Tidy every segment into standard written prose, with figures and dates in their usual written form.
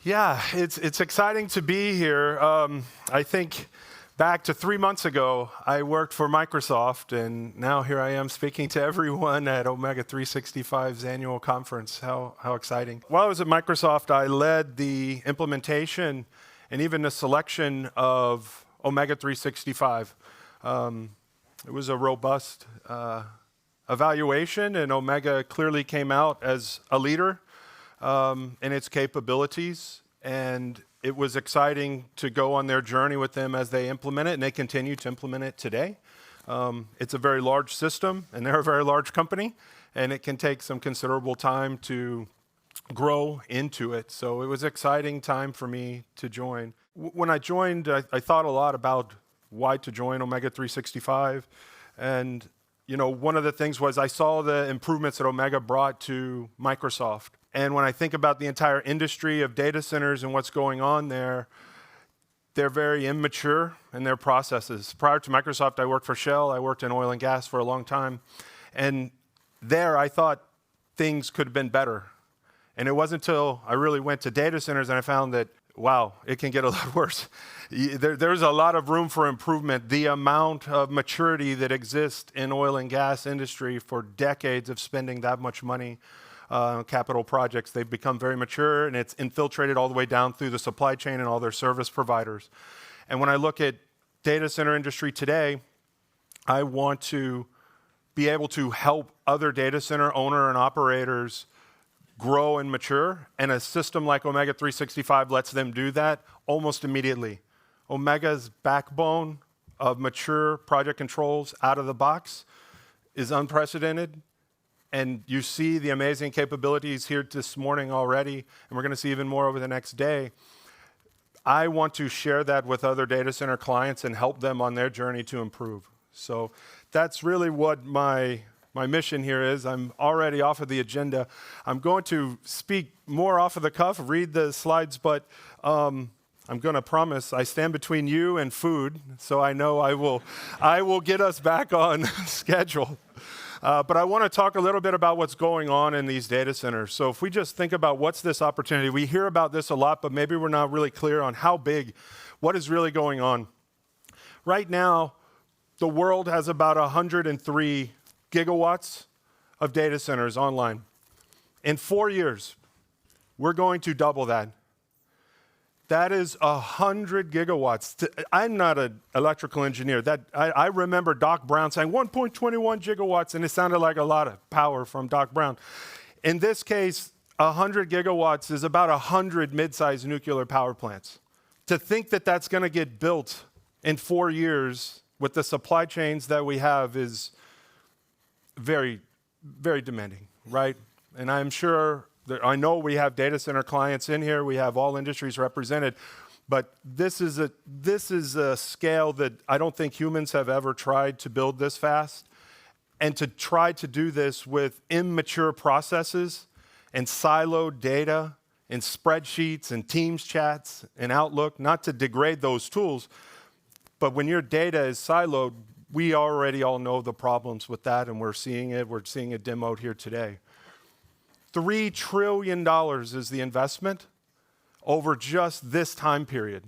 Yeah, it's exciting to be here. I think back to 3 months ago, I worked for Microsoft, and now here I am speaking to everyone at Omega 365's annual conference. How exciting. While I was at Microsoft, I led the implementation and even the selection of Omega 365. It was a robust evaluation, and Omega clearly came out as a leader in its capabilities, and it was exciting to go on their journey with them as they implement it, and they continue to implement it today. It's a very large system, and they're a very large company, and it can take some considerable time to grow into it. So it was an exciting time for me to join. When I joined, I thought a lot about why to join Omega 365, and one of the things was I saw the improvements that Omega brought to Microsoft. And when I think about the entire industry of data centers and what's going on there, they're very immature in their processes. Prior to Microsoft, I worked for Shell. I worked in oil and gas for a long time. And there, I thought things could have been better. And it wasn't until I really went to data centers and I found that, wow, it can get a lot worse. There's a lot of room for improvement. The amount of maturity that exists in oil and gas industry for decades of spending that much money capital projects, they've become very mature, and it's infiltrated all the way down through the supply chain and all their service providers. And when I look at data center industry today, I want to be able to help other data center owner and operators grow and mature, and a system like Omega 365 lets them do that almost immediately. Omega's backbone of mature project controls out of the box is unprecedented. And you see the amazing capabilities here this morning already, and we're going to see even more over the next day. I want to share that with other data center clients and help them on their journey to improve. So that's really what my mission here is. I'm already off of the agenda. I'm going to speak more off of the cuff, read the slides, but I'm going to promise I stand between you and food, so I know I will get us back on schedule. But I want to talk a little bit about what's going on in these data centers. So if we just think about what's this opportunity, we hear about this a lot, but maybe we're not really clear on how big, what is really going on. Right now, the world has about 103 gigawatts of data centers online. In 4 years, we're going to double that. That is 100 gigawatts. I'm not an electrical engineer. I remember Doc Brown saying 1.21 gigawatts, and it sounded like a lot of power from Doc Brown. In this case, 100 gigawatts is about 100 mid-sized nuclear power plants. To think that that's going to get built in 4 years with the supply chains that we have is very, very demanding, right? And I'm sure I know we have data center clients in here. We have all industries represented, but this is a scale that I don't think humans have ever tried to build this fast, and to try to do this with immature processes and siloed data and spreadsheets and Teams chats and Outlook. Not to degrade those tools, but when your data is siloed, we already all know the problems with that, and we're seeing it. We're seeing it demoed here today. $3 trillion is the investment over just this time period.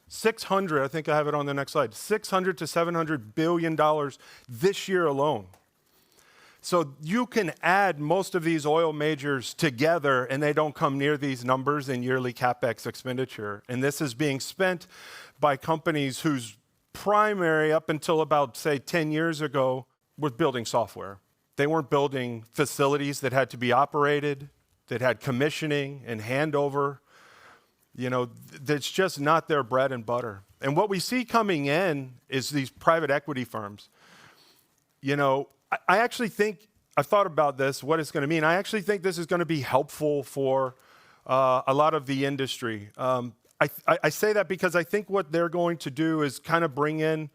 600, I think I have it on the next slide, 600 to $700 billion this year alone. So you can add most of these oil majors together and they don't come near these numbers in yearly CapEx expenditure. And this is being spent by companies whose primary, up until about, say, 10 years ago, was building software. They weren't building facilities that had to be operated, that had commissioning and handover. That's just not their bread and butter. And what we see coming in is these private equity firms. I actually think, I've thought about this, what it's going to mean. I actually think this is going to be helpful for a lot of the industry. I say that because I think what they're going to do is kind of bring in,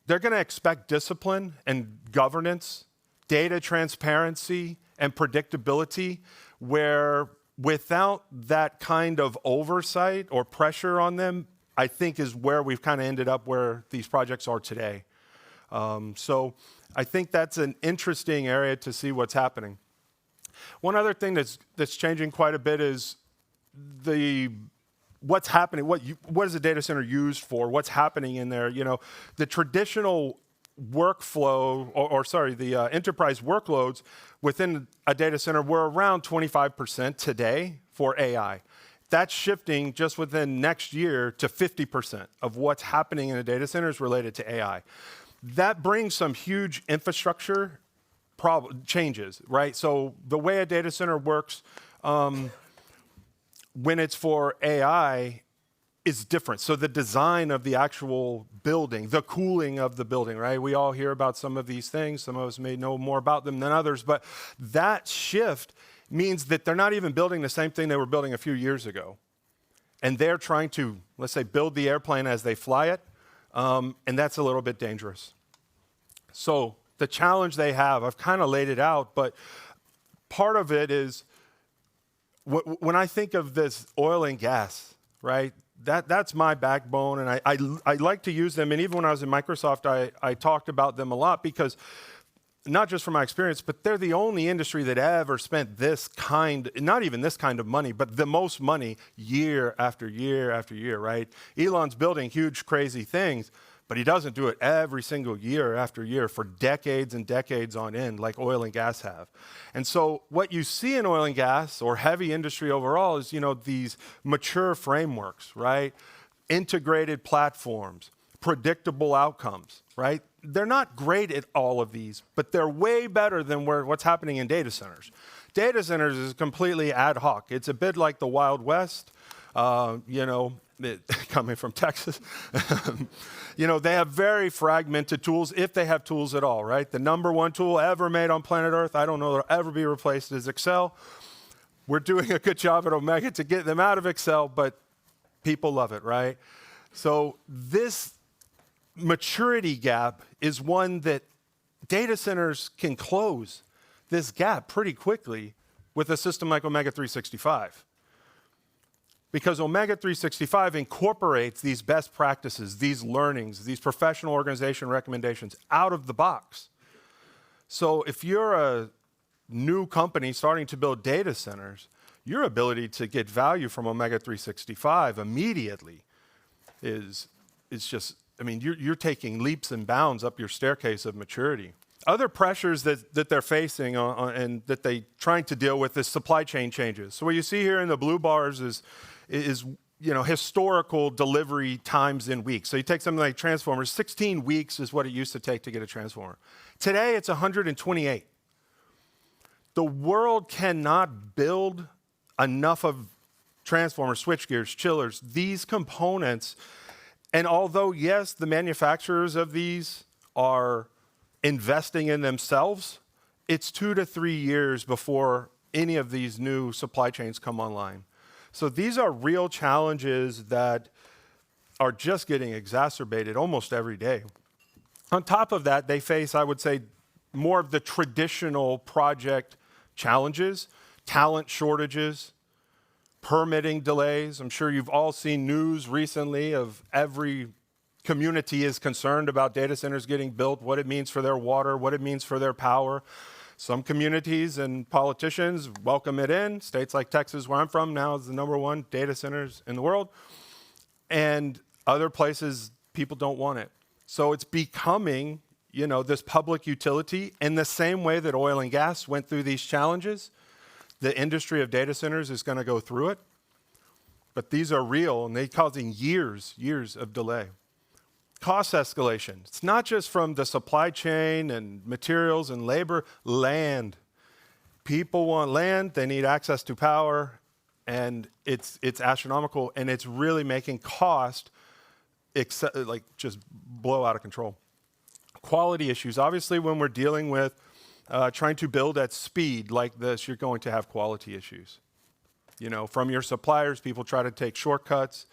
they're going to expect discipline and governance, data transparency and predictability, where without that kind of oversight or pressure on them, I think is where we've kind of ended up where these projects are today. So I think that's an interesting area to see what's happening. One other thing that's changing quite a bit is what's happening, what is a data center used for, what's happening in there. The traditional workflow, the enterprise workloads within a data center were around 25% today for AI. That's shifting just within next year to 50% of what's happening in a data center is related to AI. That brings some huge infrastructure changes, right? So the way a data center works when it's for AI is different. So the design of the actual building, the cooling of the building, right? We all hear about some of these things. Some of us may know more about them than others, but that shift means that they're not even building the same thing they were building a few years ago. And they're trying to, let's say, build the airplane as they fly it, and that's a little bit dangerous. So the challenge they have, I've kind of laid it out, but part of it is, when I think of this oil and gas, right, that's my backbone, and I like to use them. And even when I was in Microsoft, I talked about them a lot because, not just from my experience, but they're the only industry that ever spent not even this kind of money, but the most money year after year after year, right? Elon's building huge, crazy things, but he doesn't do it every single year after year for decades and decades on end like oil and gas have. And so what you see in oil and gas or heavy industry overall is, these mature frameworks, right? Integrated platforms, predictable outcomes, right? They're not great at all of these, but they're way better than what's happening in data centers. Data centers is completely ad hoc. It's a bit like the Wild West, coming from Texas. They have very fragmented tools, if they have tools at all, right? The number one tool ever made on planet Earth, I don't know that'll ever be replaced, is Excel. We're doing a good job at Omega to get them out of Excel, but people love it, right? So this maturity gap is one that data centers can close this gap pretty quickly with a system like Omega 365. Because Omega 365 incorporates these best practices, these learnings, these professional organization recommendations out of the box. So if you're a new company starting to build data centers, your ability to get value from Omega 365 immediately is just, you're taking leaps and bounds up your staircase of maturity. Other pressures that they're facing and that they're trying to deal with is supply chain changes. So what you see here in the blue bars is historical delivery times in weeks. So you take something like transformers, 16 weeks is what it used to take to get a transformer. Today, it's 128. The world cannot build enough of transformers, switchgears, chillers, these components. And although, yes, the manufacturers of these are investing in themselves, it's 2 to 3 years before any of these new supply chains come online. So these are real challenges that are just getting exacerbated almost every day. On top of that, they face, I would say, more of the traditional project challenges, talent shortages, permitting delays. I'm sure you've all seen news recently of every community is concerned about data centers getting built, what it means for their water, what it means for their power. Some communities and politicians welcome it in. States like Texas, where I'm from, now is the #1 data centers in the world. And other places, people don't want it. So it's becoming, this public utility in the same way that oil and gas went through these challenges. The industry of data centers is going to go through it. But these are real, and they're causing years of delay. Cost escalation. It's not just from the supply chain and materials and labor, land. People want land, they need access to power, and it's astronomical, and it's really making cost just blow out of control. Quality issues. Obviously, when we're dealing with trying to build at speed like this, you're going to have quality issues. From your suppliers, people try to take shortcuts.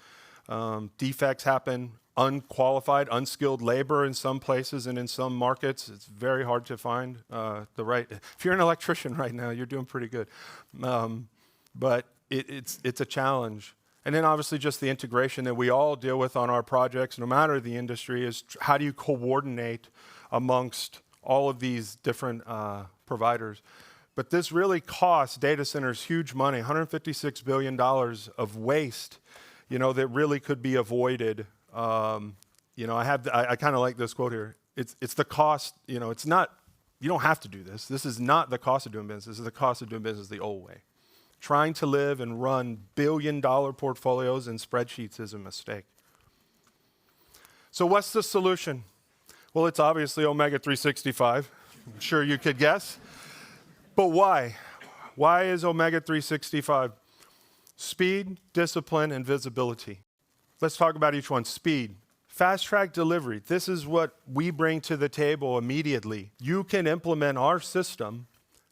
Defects happen. Unqualified, unskilled labor in some places and in some markets. It's very hard to find the right. If you're an electrician right now, you're doing pretty good. But it's a challenge. And then obviously just the integration that we all deal with on our projects, no matter the industry, is how do you coordinate amongst all of these different providers. But this really costs data centers huge money, $156 billion of waste, that really could be avoided. I kind of like this quote here. It's the cost, it's not, you don't have to do this. This is not the cost of doing business. This is the cost of doing business the old way. Trying to live and run billion-dollar portfolios in spreadsheets is a mistake. So what's the solution? Well, it's obviously Omega 365. I'm sure you could guess. But why? Why is Omega 365? Speed, discipline, and visibility. Let's talk about each one. Speed. Fast track delivery. This is what we bring to the table immediately. You can implement our system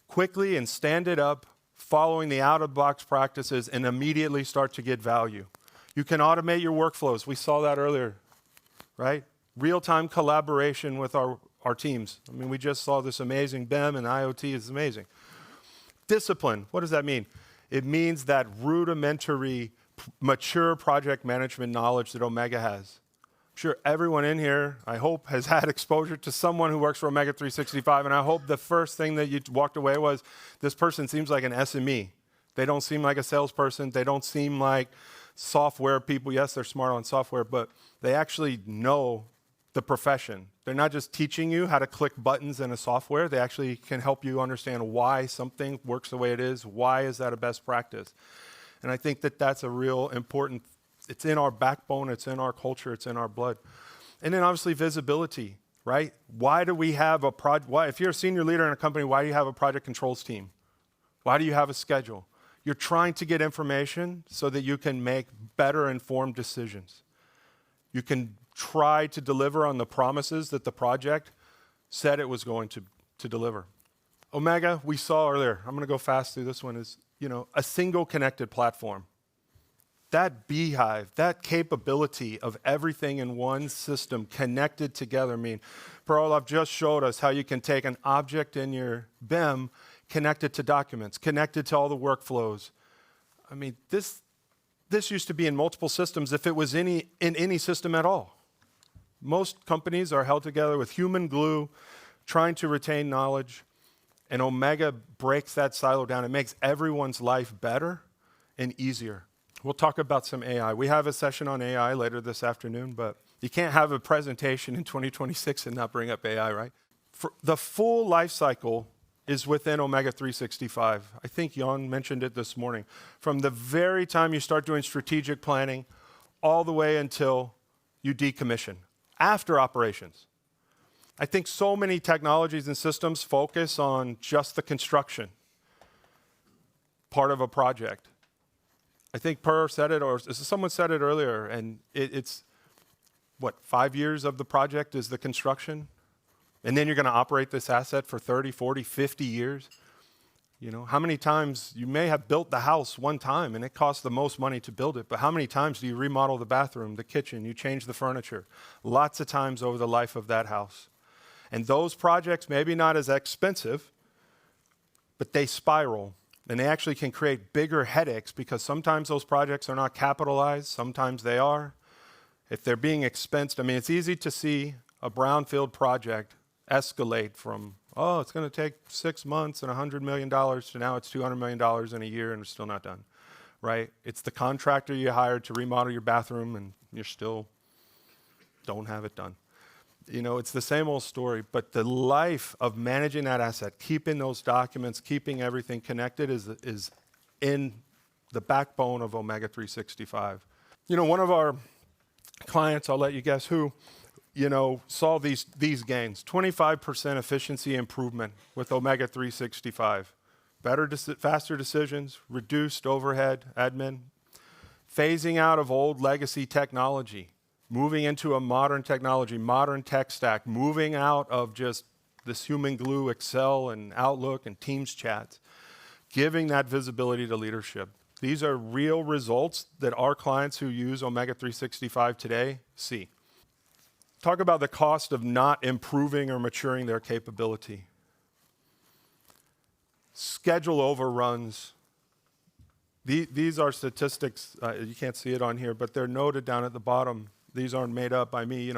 quickly and stand it up following the out-of-box practices and immediately start to get value. You can automate your workflows. We saw that earlier, right? Real-time collaboration with our teams. I mean, we just saw this amazing BIM and IoT is amazing. Discipline, what does that mean? It means that rudimentary, mature project management knowledge that Omega has. I'm sure everyone in here, I hope, has had exposure to someone who works for Omega 365, and I hope the first thing that you walked away was, this person seems like an SME. They don't seem like a salesperson. They don't seem like software people. Yes, they're smart on software, but they actually know the profession. They're not just teaching you how to click buttons in a software. They actually can help you understand why something works the way it is. Why is that a best practice? And I think that that's a real important, it's in our backbone, it's in our culture, it's in our blood. And then obviously visibility, right? Why do we have a project? Why, if you're a senior leader in a company, why do you have a project controls team? Why do you have a schedule? You're trying to get information so that you can make better informed decisions. You can try to deliver on the promises that the project said it was going to deliver. Omega, we saw earlier, I'm going to go fast through this one, is a single connected platform. That beehive, that capability of everything in one system connected together. I mean, Parolov just showed us how you can take an object in your BIM, connect it to documents, connect it to all the workflows. I mean, this used to be in multiple systems if it was in any system at all. Most companies are held together with human glue, trying to retain knowledge, and Omega breaks that silo down. It makes everyone's life better and easier. We'll talk about some AI. We have a session on AI later this afternoon, but you can't have a presentation in 2026 and not bring up AI, right? For the full life cycle is within Omega 365. I think Jan mentioned it this morning. From the very time you start doing strategic planning all the way until you decommission, after operations. I think so many technologies and systems focus on just the construction part of a project. I think Per said it, or someone said it earlier, and it's, 5 years of the project is the construction? And then you're going to operate this asset for 30, 40, 50 years? How many times, you may have built the house one time and it costs the most money to build it, but how many times do you remodel the bathroom, the kitchen, you change the furniture? Lots of times over the life of that house. And those projects, maybe not as expensive, but they spiral. And they actually can create bigger headaches because sometimes those projects are not capitalized, sometimes they are. If they're being expensed, it's easy to see a brownfield project escalate from, it's going to take 6 months and $100 million to now it's $200 million in a year and it's still not done, right? It's the contractor you hired to remodel your bathroom and you still don't have it done. It's the same old story, but the life of managing that asset, keeping those documents, keeping everything connected is in the backbone of Omega 365. One of our clients, I'll let you guess who, saw these gains, 25% efficiency improvement with Omega 365. Faster decisions, reduced overhead, admin, phasing out of old legacy technology, moving into a modern technology, modern tech stack, moving out of just this human glue, Excel and Outlook and Teams chats, giving that visibility to leadership. These are real results that our clients who use Omega 365 today see. Talk about the cost of not improving or maturing their capability. Schedule overruns. These are statistics. You can't see it on here, but they're noted down at the bottom. These aren't made up by me.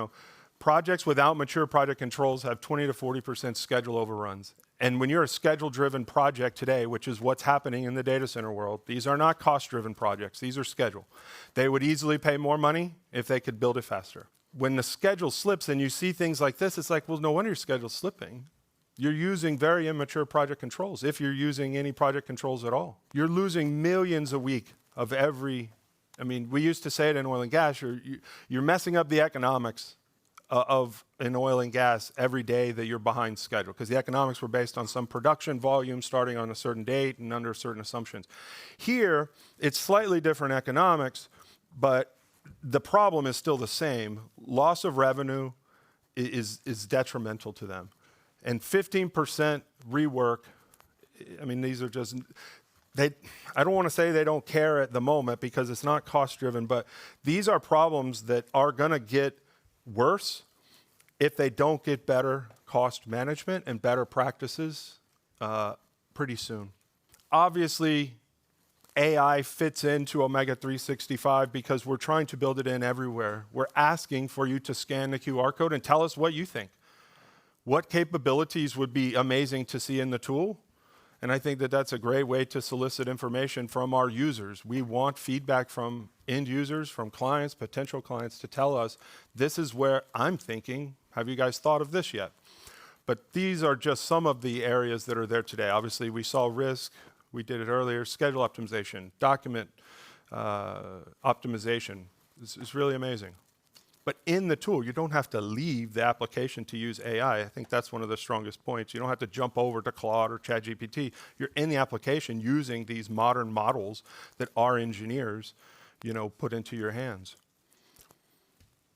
Projects without mature project controls have 20 to 40% schedule overruns. And when you're a schedule-driven project today, which is what's happening in the data center world, these are not cost-driven projects. These are schedule. They would easily pay more money if they could build it faster. When the schedule slips and you see things like this, it's like, well, no wonder your schedule's slipping. You're using very immature project controls, if you're using any project controls at all. You're losing millions a week of every, I mean, we used to say it in oil and gas, you're messing up the economics of in oil and gas every day that you're behind schedule, because the economics were based on some production volume starting on a certain date and under certain assumptions. Here, it's slightly different economics, but the problem is still the same. Loss of revenue is detrimental to them. And 15% rework, I mean, these are just, I don't want to say they don't care at the moment because it's not cost-driven, but these are problems that are going to get worse if they don't get better cost management and better practices pretty soon. Obviously, AI fits into Omega 365 because we're trying to build it in everywhere. We're asking for you to scan the QR code and tell us what you think. What capabilities would be amazing to see in the tool? And I think that that's a great way to solicit information from our users. We want feedback from end users, from clients, potential clients, to tell us, this is where I'm thinking. Have you guys thought of this yet? But these are just some of the areas that are there today. Obviously, we saw risk. We did it earlier. Schedule optimization, document optimization. It's really amazing. But in the tool, you don't have to leave the application to use AI. I think that's one of the strongest points. You don't have to jump over to Claude or ChatGPT. You're in the application using these modern models that our engineers, put into your hands.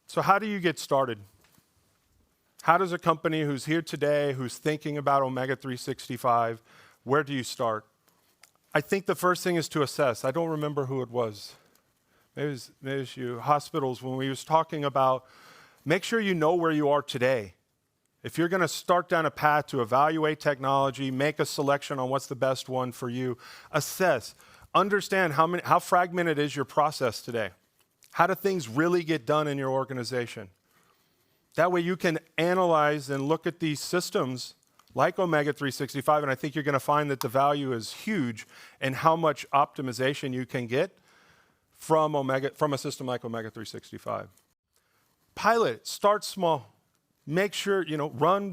So how do you get started? How does a company who's here today, who's thinking about Omega 365, where do you start? I think the first thing is to assess. I don't remember who it was. Maybe it's you, hospitals, when we was talking about, make sure you know where you are today. If you're going to start down a path to evaluate technology, make a selection on what's the best one for you, assess, understand how fragmented is your process today. How do things really get done in your organization? That way you can analyze and look at these systems like Omega 365, and I think you're going to find that the value is huge in how much optimization you can get from a system like Omega 365. Pilot, start small. Make sure,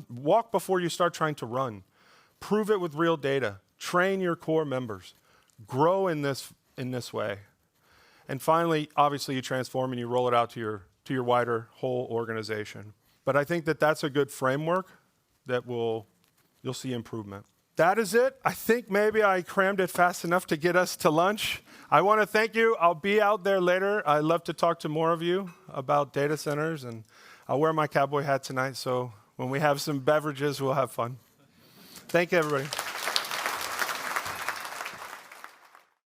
walk before you start trying to run. Prove it with real data. Train your core members. Grow in this way. And finally, obviously you transform and you roll it out to your wider whole organization. But I think that that's a good framework that you'll see improvement. That is it. I think maybe I crammed it fast enough to get us to lunch. I want to thank you. I'll be out there later. I'd love to talk to more of you about data centers, and I'll wear my cowboy hat tonight, so when we have some beverages, we'll have fun. Thank you, everybody.